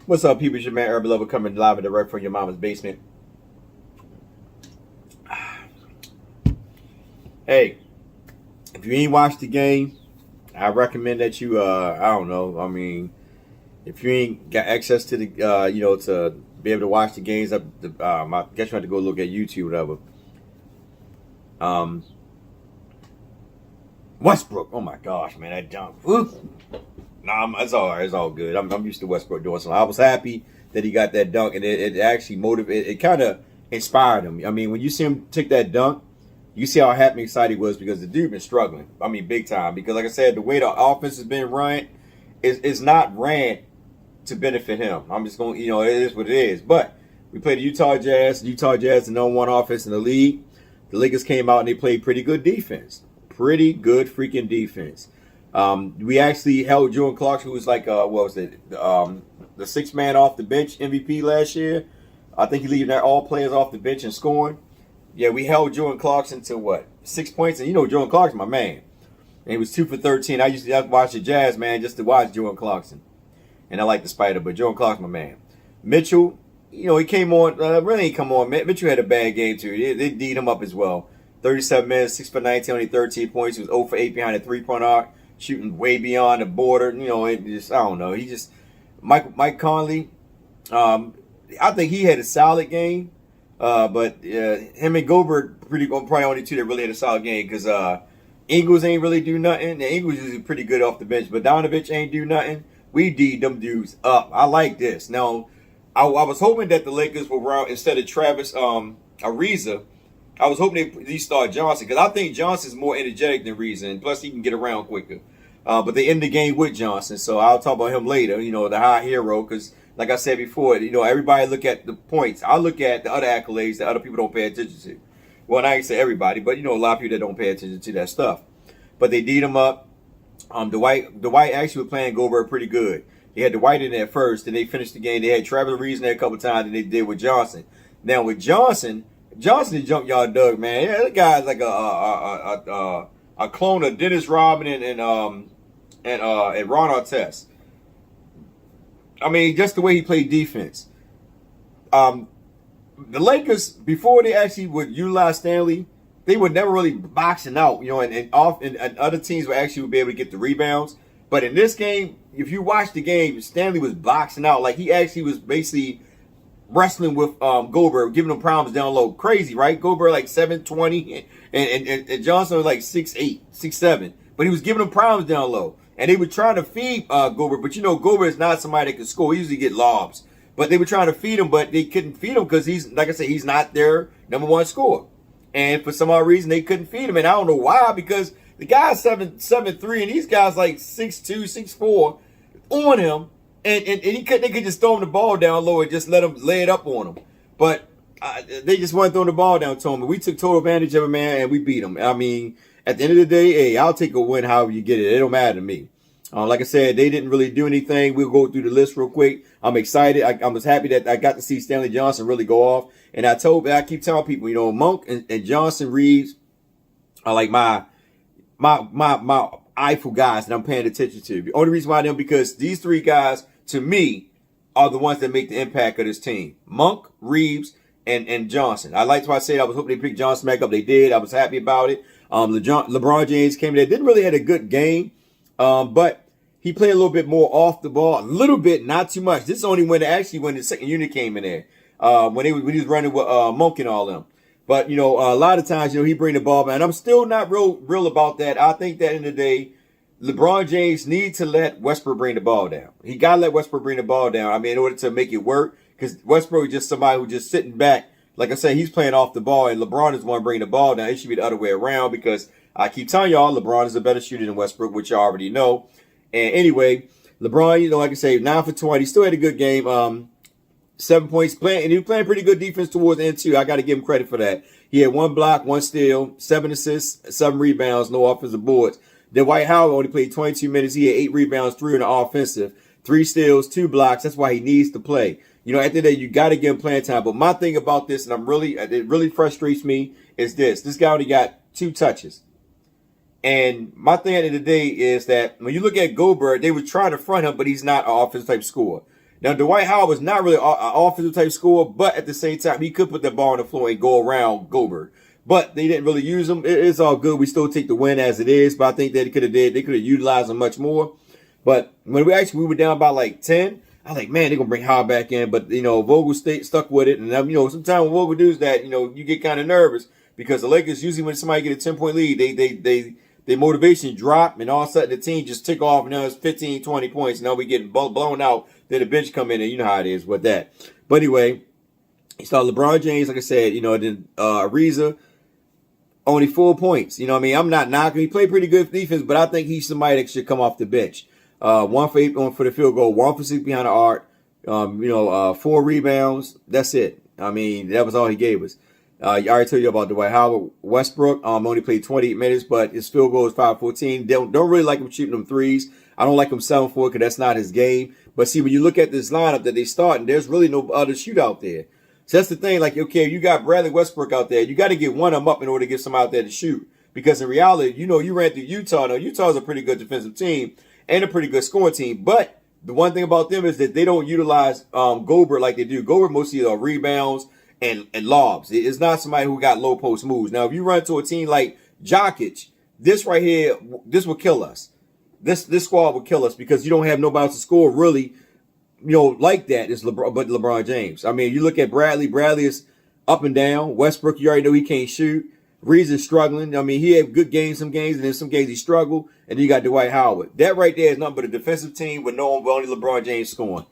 What's up, people? It's your man, Urban Lover, coming live and direct from your mama's basement. Hey, if you ain't watched the game, I recommend that you, I don't know. I mean, if you ain't got access to the, to be able to watch the games, I guess you have to go look at YouTube, whatever. Westbrook, oh my gosh, man, that dunk. Nah, it's all right. It's all good. I'm used to Westbrook doing something. I was happy that he got that dunk, and it actually motivated. It kind of inspired him. I mean, when you see him take that dunk, you see how happy and excited he was because the dude been struggling. I mean, big time. Because like I said, the way the offense has been run is not ran to benefit him. I'm just going, it is what it is. But we played the Utah Jazz. Utah Jazz, the number one offense in the league. The Lakers came out and they played pretty good defense. Pretty good freaking defense. We actually held Jordan Clarkson, who was like, what was it? The sixth man off the bench MVP last year. I think he leaving all players off the bench and scoring. Yeah, we held Jordan Clarkson to what? 6 points. And Jordan Clarkson, my man. And he was 2 for 13. I used to watch the Jazz, man, just to watch Jordan Clarkson. And I like the Spider, but Jordan Clarkson, my man. Mitchell, he came on, really ain't come on. Mitchell had a bad game too. They D'd him up as well. 37 minutes, 6 for 19, only 13 points. He was 0 for 8 behind the three-point arc, shooting way beyond the border. It just, I don't know. He just, Mike Conley, I think he had a solid game. But him and Gobert probably only two that really had a solid game because Ingles ain't really do nothing. The Ingles is pretty good off the bench, but Donovich ain't do nothing. We D'd them dudes up. I like this. Now, I was hoping that the Lakers will round instead of Travis Ariza. I was hoping they start Johnson because I think Johnson's more energetic than Ariza, and plus he can get around quicker. But they end the game with Johnson, so I'll talk about him later. The high hero because. Like I said before, everybody look at the points. I look at the other accolades that other people don't pay attention to. Well, I ain't say everybody, but a lot of people that don't pay attention to that stuff. But they D'd him up. Dwight actually was playing Gobert pretty good. They had Dwight in there first, and they finished the game. They had Travis Reeves in there a couple times, and they did with Johnson. Now with Johnson is junkyard Doug, man. Yeah, that guy's like a clone of Dennis Rodman and Ron Artest. I mean, just the way he played defense. The Lakers, before they actually would utilize Stanley, they would never really boxing out, and other teams would actually be able to get the rebounds. But in this game, if you watch the game, Stanley was boxing out. Like, he actually was basically wrestling with Gobert, giving him problems down low. Crazy, right? Gobert like 7'20", and Johnson was like 6'8", 6'7". But he was giving him problems down low. And they were trying to feed Gobert, but Gobert is not somebody that can score. He usually get lobs. But they were trying to feed him, but they couldn't feed him because he's, like I said, he's not their number one scorer. And for some odd reason, they couldn't feed him. And I don't know why, because the guy's 7'3", and these guys like 6'2", 6'4", on him. And they could just throw him the ball down low and just let him lay it up on him. But they just weren't throwing the ball down to him. And we took total advantage of him, man, and we beat him. I mean, at the end of the day, hey, I'll take a win however you get it. It don't matter to me. Like I said, they didn't really do anything. We'll go through the list real quick. I'm excited. I was happy that I got to see Stanley Johnson really go off. And I keep telling people, Monk and Johnson Reeves are like my eyeful guys that I'm paying attention to. The only reason why them because these three guys, to me, are the ones that make the impact of this team. Monk, Reeves, and Johnson. I like why I said I was hoping they picked Johnson back up. They did. I was happy about it. LeBron James came in there. Didn't really have a good game. But he played a little bit more off the ball. A little bit, not too much. This is only when the second unit came in there. When he was running with Monk and all them. But, a lot of times, he bring the ball back. And I'm still not real about that. I think that in the day, LeBron James needs to let Westbrook bring the ball down. He got to let Westbrook bring the ball down. I mean, in order to make it work. Because Westbrook is just somebody who's just sitting back. Like I said, he's playing off the ball. And LeBron is one bringing the ball down. It should be the other way around because I keep telling y'all, LeBron is a better shooter than Westbrook, which y'all already know. And anyway, LeBron, like I say, 9 for 20. He still had a good game. 7 points playing, and he was playing pretty good defense towards the end too. I got to give him credit for that. He had 1 block, 1 steal, 7 assists, 7 rebounds, no offensive boards. Dwight Howard only played 22 minutes. He had 8 rebounds, 3 on the offensive, 3 steals, 2 blocks. That's why he needs to play. At the end of the day, you got to give him playing time. But my thing about this, and it really frustrates me, is this. This guy only got 2 touches. And my thing at the end of the day is that when you look at Gobert, they were trying to front him, but he's not an offensive type scorer. Now, Dwight Howard was not really an offensive type scorer, but at the same time, he could put the ball on the floor and go around Gobert. But they didn't really use him. It's all good. We still take the win as it is, but I think that they could have utilized him much more. But when we were down by like 10, I was like, man, they're going to bring Howard back in. But, Vogel stuck with it. And, sometimes when Vogel does that, you get kind of nervous because the Lakers, usually when somebody get a 10-point lead, their motivation drop, and all of a sudden the team just took off, and now it's 15, 20 points. Now we getting blown out. Then the bench come in, and you know how it is with that. But anyway, he started LeBron James, like I said, then Ariza, only 4 points. I'm not knocking. He played pretty good defense, but I think he's somebody that should come off the bench. 1 for 8 for the field goal, 1 for 6 behind the arc, 4 rebounds. That's it. That was all he gave us. I already told you about Dwight Howard. Westbrook only played 28 minutes, but his field goal is 5-14. Don't really like him shooting them threes. I don't like him 7-4 because that's not his game. But see, when you look at this lineup that they starting, there's really no other shoot out there. So that's the thing. Like, okay, you got Bradley Westbrook out there. You got to get one of them up in order to get some out there to shoot. Because in reality, you ran through Utah. Now, Utah's a pretty good defensive team and a pretty good scoring team. But the one thing about them is that they don't utilize Gobert like they do. Gobert mostly rebounds and lobs. It's not somebody who got low post moves. Now, if you run to a team like Jokic, this right here, this will kill us. This squad will kill us because you don't have nobody else to score really, like that is LeBron James. You look at Bradley. Bradley is up and down. Westbrook, you already know he can't shoot. Reeves is struggling. he had good games some games, and then some games he struggled. And then you got Dwight Howard. That right there is nothing but a defensive team with only LeBron James scoring.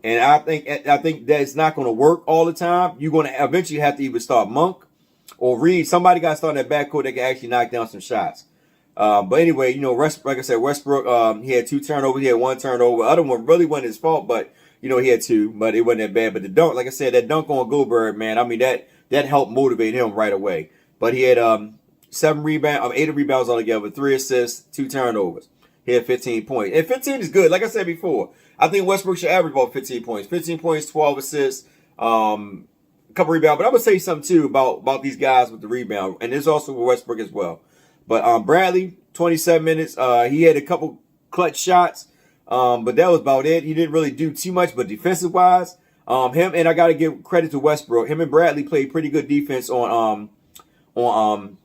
And I think that it's not going to work all the time. You're going to eventually have to either start Monk or Reed. Somebody got to start in that backcourt that can actually knock down some shots. But anyway, like I said, Westbrook, he had 2 turnovers. He had 1 turnover. The other one really wasn't his fault, but, he had 2, but it wasn't that bad. But the dunk, like I said, that dunk on Gobert, man, that helped motivate him right away. But he had 8 rebounds altogether, 3 assists, 2 turnovers. He had 15 points. And 15 is good. Like I said before, I think Westbrook should average about 15 points. 15 points, 12 assists, a couple rebounds. But I'm going to say something, too, about these guys with the rebound. And there's also with Westbrook as well. But Bradley, 27 minutes. He had a couple clutch shots. But that was about it. He didn't really do too much. But defensive-wise, him, and I got to give credit to Westbrook. Him and Bradley played pretty good defense on God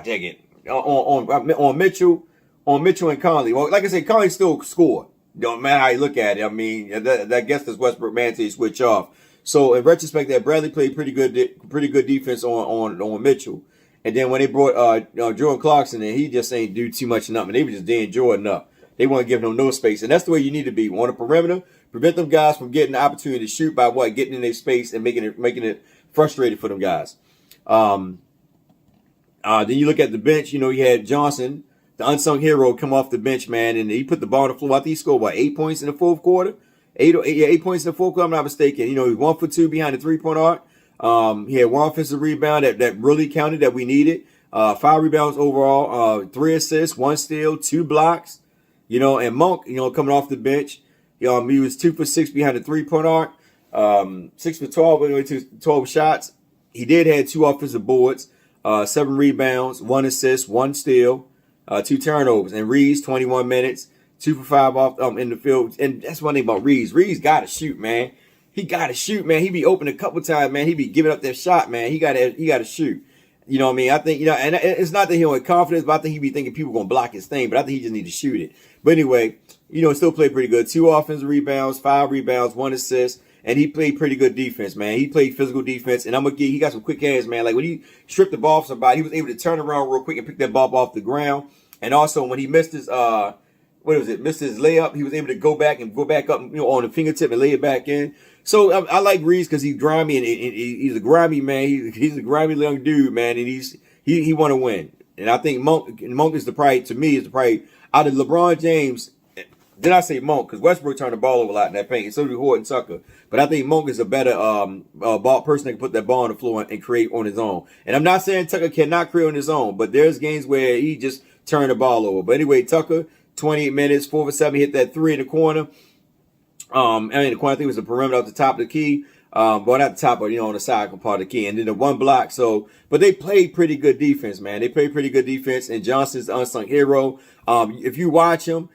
dang it, on Mitchell and Conley. Well, like I said, Conley still scored. Don't matter how you look at it. I guess that's Westbrook man till you switch off. So in retrospect, that Bradley played pretty good defense on Mitchell. And then when they brought Jordan Clarkson in, he just ain't do too much of nothing. They were just Danny Jordan up. They weren't giving him no space, and that's the way you need to be on the perimeter. Prevent them guys from getting the opportunity to shoot by getting in their space and making it frustrated for them guys. Then you look at the bench. You had Johnson, the unsung hero, come off the bench, man, and he put the ball on the floor. I think he scored 8 points in the fourth quarter. 8 points in the fourth quarter. I'm not mistaken. He was 1 for 2 behind the 3-point arc. He had 1 offensive rebound that really counted that we needed. 5 rebounds overall. 3 assists, 1 steal, 2 blocks. And Monk, coming off the bench, he was 2 for 6 behind the 3-point arc. 6 for 12, 12 shots. He did have 2 offensive boards, 7 rebounds, 1 assist, 1 steal, 2 turnovers. And Reeves, 21 minutes, 2 for 5 off in the field. And that's one thing about Reeves. Reeves got to shoot, man. He got to shoot, man. He be open a couple times, man. He be giving up that shot, man. He got to shoot. I think, and it's not that he don't have confidence, but I think he be thinking people going to block his thing, but I think he just need to shoot it. But anyway, still played pretty good. 2 offensive rebounds, 5 rebounds, 1 assist, and he played pretty good defense, man. He played physical defense, and he got some quick hands, man. Like when he stripped the ball from somebody, he was able to turn around real quick and pick that ball off the ground. And also when he missed his, missed his layup, he was able to go back up, on the fingertip and lay it back in. So I like Reeves because he's grimy and he's a grimy man. He's a grimy young dude, man, and he want to win. And I think Monk is to me is out of LeBron James. Did I say Monk? Because Westbrook turned the ball over a lot in that paint, and so did Horton Tucker. But I think Monk is a better ball person that can put that ball on the floor and create on his own. And I'm not saying Tucker cannot create on his own, but there's games where he just turned the ball over. But anyway, Tucker, 28 minutes, 4 for 7, hit that 3 in the corner. The corner, I think it was the perimeter off the top of the key. But not the top, but on the side part of the key. And then the 1 block. But they played pretty good defense, man. They played pretty good defense. And Johnson's the unsung hero. If you watch him,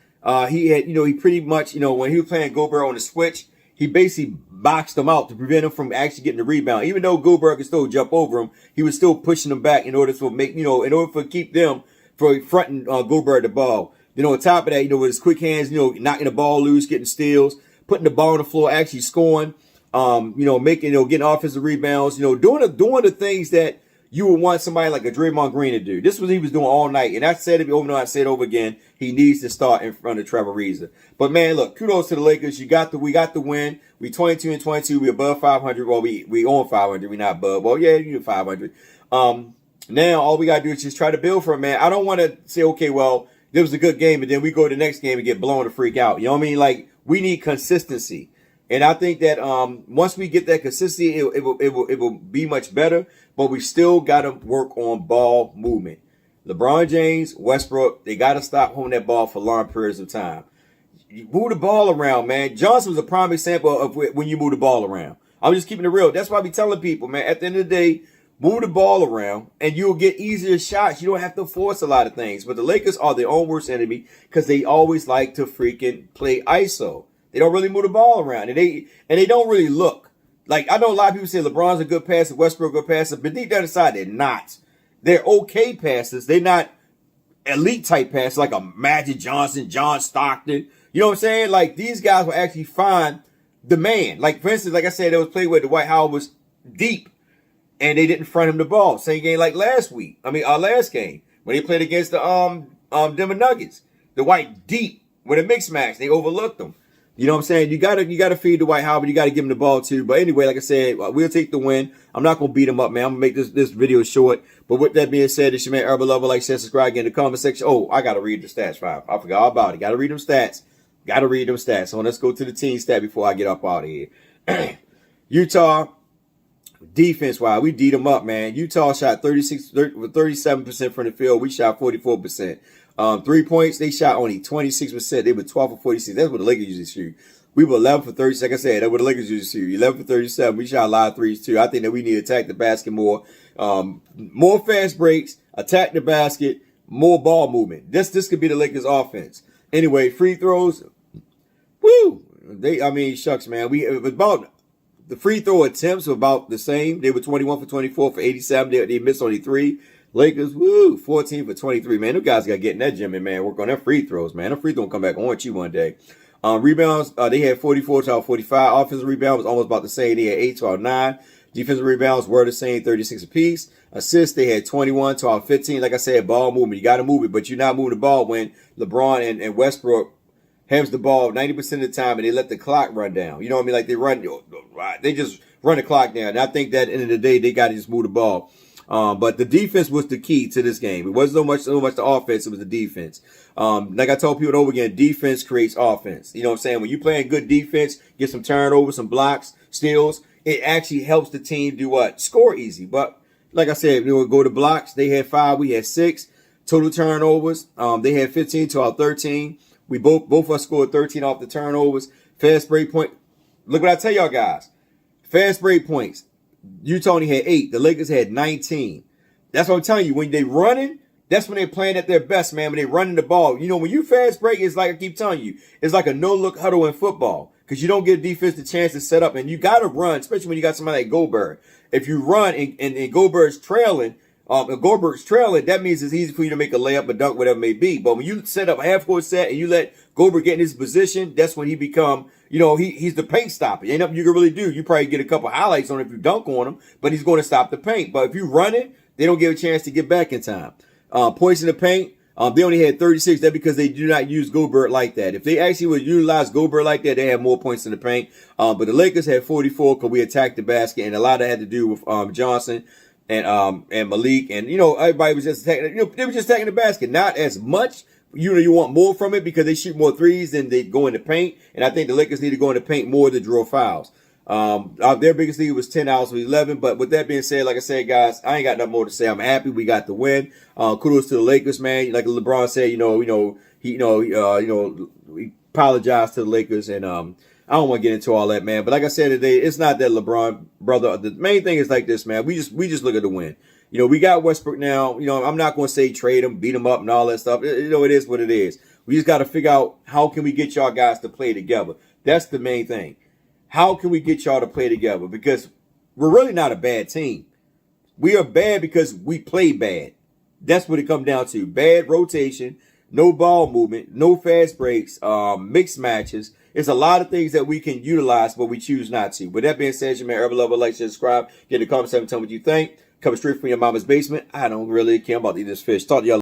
He had, he pretty much, when he was playing Gobert on the switch, he basically boxed him out to prevent him from actually getting the rebound. Even though Gobert could still jump over him, he was still pushing him back in order to in order for keep them for fronting Gobert the ball. On top of that, with his quick hands, knocking the ball loose, getting steals, putting the ball on the floor, actually scoring, making, getting offensive rebounds, doing the things that you would want somebody like a Draymond Green to do. This was what he was doing all night. And I said it over and I said it over again. He needs to start in front of Trevor Ariza. But man, look, kudos to the Lakers. We got the win. We 22-22. We above 500. Well, we on 500. We not above. Well, yeah, you 500. Now all we gotta do is just try to build for it, man. I don't want to say, okay, well, it was a good game, and then we go to the next game and get blown the freak out. You know what I mean? Like, we need consistency. And I think that once we get that consistency, it will be much better. But we still got to work on ball movement. LeBron James, Westbrook, they got to stop holding that ball for long periods of time. You move the ball around, man. Johnson was a prime example of when you move the ball around. I'm just keeping it real. That's why I be telling people, man, at the end of the day, move the ball around and you'll get easier shots. You don't have to force a lot of things. But the Lakers are their own worst enemy because they always like to freaking play ISO. They don't really move the ball around. And they don't really look. Like, I know a lot of people say LeBron's a good passer, Westbrook a good passer, but deep down inside, they're not. They're okay passers. They're not elite type passers like a Magic Johnson, John Stockton. You know what I'm saying? Like, these guys will actually find the man. Like, for instance, like I said, there was a play where Dwight Howard was deep and they didn't front him the ball. Same game like last game when they played against the Denver Nuggets. Dwight deep with a mix match. They overlooked them. You know what I'm saying? You gotta feed Dwight Howard. You gotta give him the ball too. But anyway, like I said, we'll take the win. I'm not gonna beat him up, man. I'm gonna make this video short. But with that being said, it's your man Urban Lover. Like, share, subscribe, get in the comment section. Oh, I gotta read the stats, fam. I forgot all about it. Gotta read them stats. So let's go to the team stat before I get up out of here. Utah defense, we D'd them up, man. Utah shot 37% from the field. We shot 44%. 3 points, they shot only 26%. They were 12 for 46. That's what the Lakers usually shoot. We were 11 for 30. Like I said, that's what the Lakers usually shoot. 11 for 37. We shot a lot of threes too. I think that we need to attack the basket more. More fast breaks, attack the basket, more ball movement. This could be the Lakers offense. Anyway, free throws. Woo! Shucks, man. The free throw attempts were about the same. They were 21 for 24 for 87. They missed only 3. Lakers, 14 for 23. Man, those guys got to get in that gym and, man, work on their free throws, man. Them free throws come back on you one day. Rebounds, they had 44 to 45. Offensive rebound was almost about the same. They had 8 to 9. Defensive rebounds were the same, 36 apiece. Assists, they had 21 to 15. Like I said, ball movement. You got to move it, but you're not moving the ball when LeBron and Westbrook has the ball 90% of the time and they let the clock run down. You know what I mean? They just run the clock down. And I think that at the end of the day, they got to just move the ball. But the defense was the key to this game. It wasn't so much the offense, it was the defense. Like I told people over again, defense creates offense. You know what I'm saying? When you playing good defense, get some turnovers, some blocks, steals, it actually helps the team do what? Score easy. But like I said, we would go to blocks. They had 5, we had 6. Total turnovers, they had 15 to our 13. We both of us scored 13 off the turnovers. Fast break point. Look what I tell y'all guys. Fast break points. Utah only had 8. The Lakers had 19. That's what I'm telling you. When they running, that's when they're playing at their best, man. When they running the ball. You know, when you fast break, it's like I keep telling you, it's like a no-look huddle in football. Because you don't give defense the chance to set up. And you got to run, especially when you got somebody like Gobert. If you run and Gobert's trailing, that means it's easy for you to make a layup, a dunk, whatever it may be. But when you set up a half-court set and you let Gobert get in his position, that's when he become, he's the paint stopper. Ain't nothing you can really do. You probably get a couple highlights on it if you dunk on him, but he's going to stop the paint. But if you run it, they don't get a chance to get back in time. Points in the paint, they only had 36. That's because they do not use Gobert like that. If they actually would utilize Gobert like that, they have more points in the paint. But the Lakers had 44 because we attacked the basket, and a lot of that had to do with Johnson and Malik, and everybody was just attacking. They were just attacking the basket, not as much. You want more from it because they shoot more threes than they go in the paint, and I think the Lakers need to go in the paint more to draw fouls. Their biggest lead was 10 out of 11. But with that being said, like I said, guys, I ain't got nothing more to say. I'm happy we got the win. Kudos to the Lakers, man. Like LeBron said, he apologized to the Lakers, and I don't want to get into all that, man. But like I said today, it's not that LeBron, brother. The main thing is like this, man. We just look at the win. We got Westbrook now. I'm not going to say trade him, beat him up, and all that stuff. It is what it is. We just got to figure out how can we get y'all guys to play together. That's the main thing. How can we get y'all to play together? Because we're really not a bad team. We are bad because we play bad. That's what it comes down to. Bad rotation, no ball movement, no fast breaks, mixed matches. It's a lot of things that we can utilize, but we choose not to. With that being said, your man, Urban Lover, like, share, subscribe. Get in the comment section, tell me what you think. Coming straight from your mama's basement. I don't really care about eating this fish. Talk to y'all.